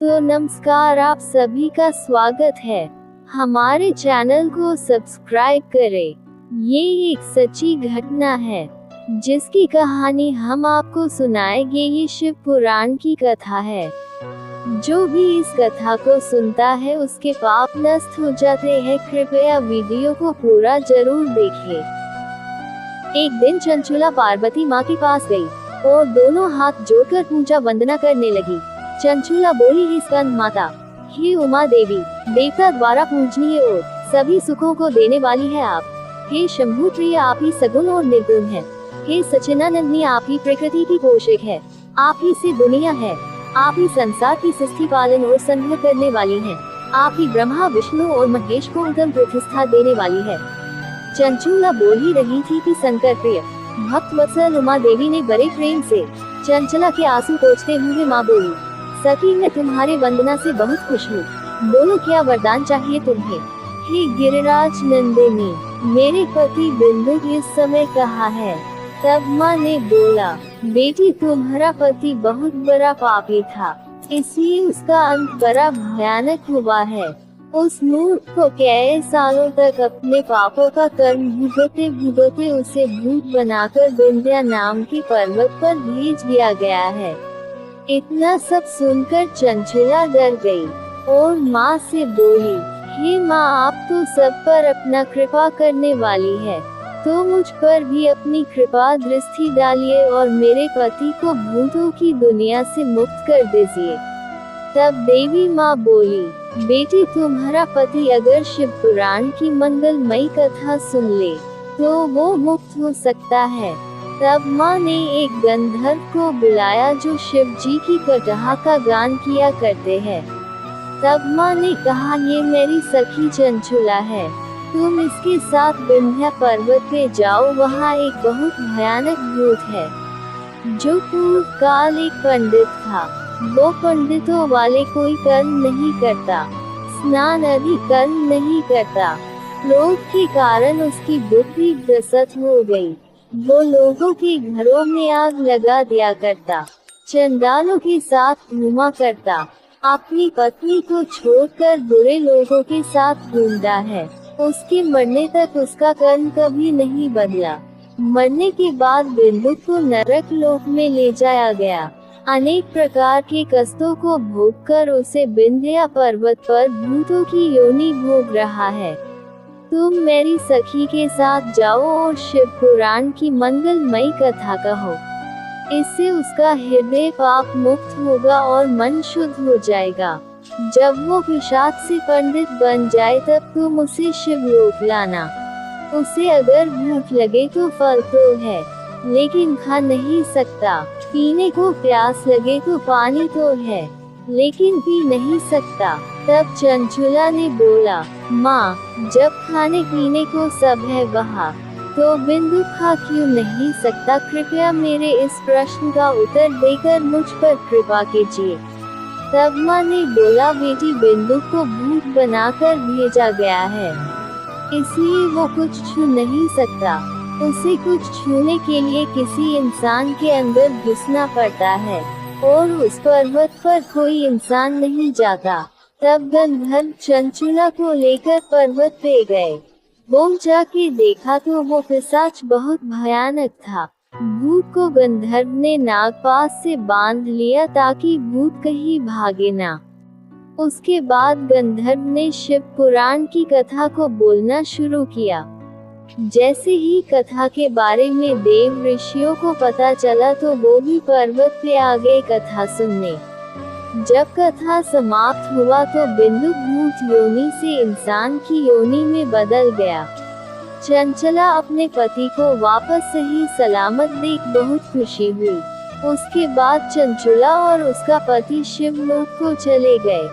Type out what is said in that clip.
तो नमस्कार, आप सभी का स्वागत है। हमारे चैनल को सब्सक्राइब करें। ये एक सच्ची घटना है जिसकी कहानी हम आपको सुनाएंगे। ये शिव पुराण की कथा है। जो भी इस कथा को सुनता है उसके पाप नष्ट हो जाते हैं। कृपया वीडियो को पूरा जरूर देखें। एक दिन चंचुला पार्वती माँ के पास गई और दोनों हाथ जोड़कर पूजा वंदना करने लगी। चंचुला बोली, हे स्कंद माता, हे उमा देवी, देवता द्वारा पूजनीय और सभी सुखों को देने वाली है आप। हे शंभु प्रिय, आप ही सगुण और निर्गुण है। हे सच्चिदानंदनी, आप ही प्रकृति की पोषक है। आप ही से दुनिया है। आप ही संसार की सृष्टि पालन और संग्रह करने वाली है। आप ही ब्रह्मा विष्णु और महेश को उत्तम प्रतिष्ठा देने वाली है। चंचुला बोल ही रही थी कि शंकर प्रिय भक्त वत्सल उमा देवी ने बड़े प्रेम से चंचला के आंसू पोंछते हुए माँ बोली, सखी, मैं तुम्हारे वंदना से बहुत खुश हूँ। बोलो, क्या वरदान चाहिए तुम्हें? हे गिरिराज नंदिनी, मेरे पति बिंदु इस समय कहाँ है? तब माँ ने बोला, बेटी, तुम्हारा पति बहुत बड़ा पापी था, इसलिए उसका अंत बड़ा भयानक हुआ है। उस मूर्ख को कई सालों तक अपने पापों का कर्म भुगतते भुगतते उसे भूत बनाकर विंध्या नाम के पर्वत पर भेज दिया गया है। इतना सब सुनकर चंचुला डर गई और माँ से बोली, हे माँ, आप तो सब पर अपना कृपा करने वाली है, तो मुझ पर भी अपनी कृपा दृष्टि डालिए और मेरे पति को भूतों की दुनिया से मुक्त कर दीजिए। तब देवी माँ बोली, बेटी, तुम्हारा पति अगर शिव पुराण की मंगलमयी कथा सुन ले तो वो मुक्त हो सकता है। तब माँ ने एक गंधर्व को बुलाया जो शिव जी की कथा का गान किया करते हैं। तब माँ ने कहा, ये मेरी सखी चंचुला है, तुम इसके साथ विंध्या पर्वत पे जाओ। वहाँ एक बहुत भयानक भूत है जो पूर्व काल एक पंडित था। वो पंडितों वाले कोई कर्म नहीं करता, स्नान आदि कर्म नहीं करता। लोभ के कारण उसकी बुद्धि भ्रष्ट हो गई। वो लोगों के घरों में आग लगा दिया करता, चंडालों के साथ घूमा करता, अपनी पत्नी को छोड़कर बुरे लोगों के साथ घूमता है। उसके मरने तक उसका कर्म कभी नहीं बदला। मरने के बाद बिंदु को नरक लोक में ले जाया गया। अनेक प्रकार के कष्टों को भोगकर उसे विंध्या पर्वत पर भूतों की योनि भोग रहा है। तुम मेरी सखी के साथ जाओ और शिव पुराण की मंगलमयी कथा कहो। इससे उसका हृदय पाप मुक्त होगा और मन शुद्ध हो जाएगा। जब वो पिशाच से पंडित बन जाए तब तुम उसे शिवलोक लाना। उसे अगर भूख लगे तो फल तो है, लेकिन खा नहीं सकता। पीने को प्यास लगे तो पानी तो है, लेकिन पी नहीं सकता। तब चंचुला ने बोला, माँ, जब खाने पीने को सब है वहाँ, तो बिंदु खा क्यों नहीं सकता? कृपया मेरे इस प्रश्न का उत्तर देकर मुझ पर कृपा कीजिए। तब माँ ने बोला, बेटी, बिंदु को भूत बनाकर भेजा गया है, इसलिए वो कुछ छू नहीं सकता। उसे कुछ छूने के लिए किसी इंसान के अंदर घुसना पड़ता है और उस पर्वत पर कोई इंसान नहीं जाता। तब गंधर्व चंचुला को लेकर पर्वत पे गए। वो जाके देखा तो वो पिशाच बहुत भयानक था। भूत को गंधर्व ने नागपाश से बांध लिया ताकि भूत कहीं भागे ना। उसके बाद गंधर्व ने शिव पुराण की कथा को बोलना शुरू किया। जैसे ही कथा के बारे में देव ऋषियों को पता चला तो वो भी पर्वत पे आ गए कथा सुनने। जब कथा समाप्त हुआ तो बिंदु भूत योनि से इंसान की योनि में बदल गया। चंचला अपने पति को वापस सही सलामत देख बहुत खुशी हुई। उसके बाद चंचुला और उसका पति शिवलोक को चले गए।